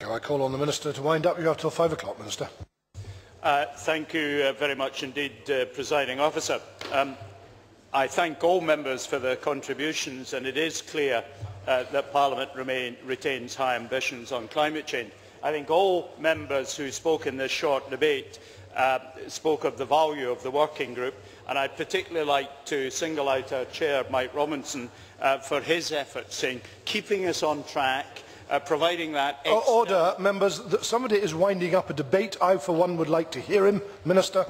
I call on the Minister to wind up. You have till 5 o'clock, Minister. Thank you very much indeed, Presiding Officer. I thank all members for their contributions, and it is clear that Parliament retains high ambitions on climate change. I think all members who spoke in this short debate spoke of the value of the working group, and I'd particularly like to single out our Chair, Mike Robinson, for his efforts in keeping us on track, providing that... Order, members. Somebody is winding up a debate. I, for one, would like to hear him. Minister.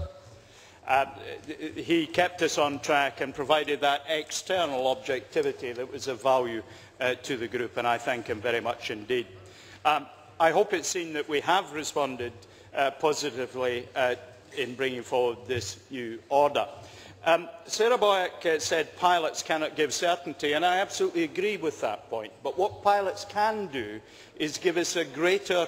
He kept us on track and provided that external objectivity that was of value to the group, and I thank him very much indeed. I hope it's seen that we have responded positively in bringing forward this new order. Sarah Boyack said pilots cannot give certainty, and I absolutely agree with that point. But what pilots can do is give us a greater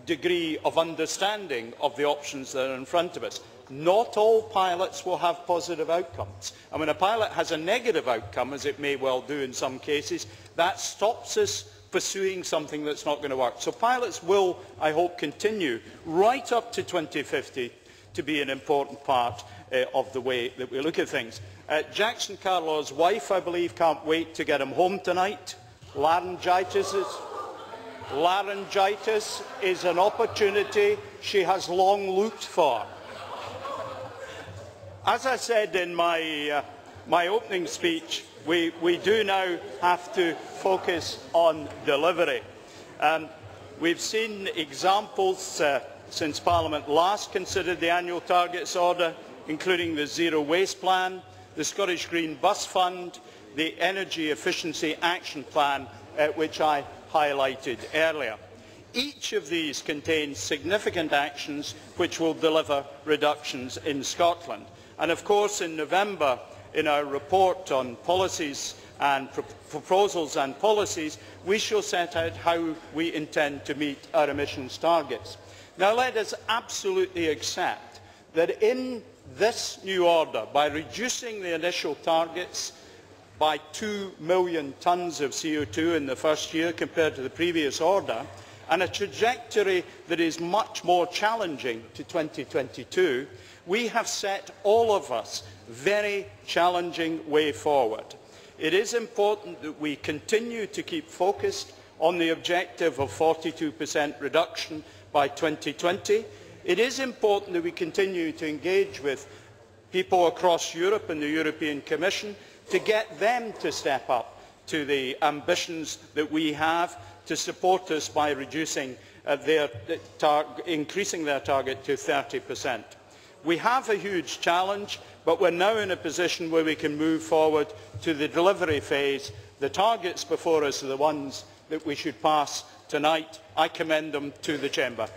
degree of understanding of the options that are in front of us. Not all pilots will have positive outcomes. And when a pilot has a negative outcome, as it may well do in some cases, that stops us pursuing something that's not going to work. So pilots will, I hope, continue right up to 2050 to be an important part of the way that we look at things. Jackson Carlaw's wife, I believe, can't wait to get him home tonight. Laryngitis is an opportunity she has long looked for. As I said in my opening speech, we do now have to focus on delivery. We've seen examples since Parliament last considered the annual targets order, including the Zero Waste Plan, the Scottish Green Bus Fund, the Energy Efficiency Action Plan, which I highlighted earlier. Each of these contains significant actions which will deliver reductions in Scotland. And of course, in November, in our report on policies and proposals and policies, we shall set out how we intend to meet our emissions targets. Now, let us absolutely accept that in this new order, by reducing the initial targets by 2 million tonnes of CO2 in the first year compared to the previous order, and a trajectory that is much more challenging to 2022, we have set all of us very challenging way forward. It is important that we continue to keep focused on the objective of 42% reduction by 2020. It is important that we continue to engage with people across Europe and the European Commission to get them to step up to the ambitions that we have to support us by reducing increasing their target to 30%. We have a huge challenge, but we're now in a position where we can move forward to the delivery phase. The targets before us are the ones that we should pass tonight. I commend them to the Chamber.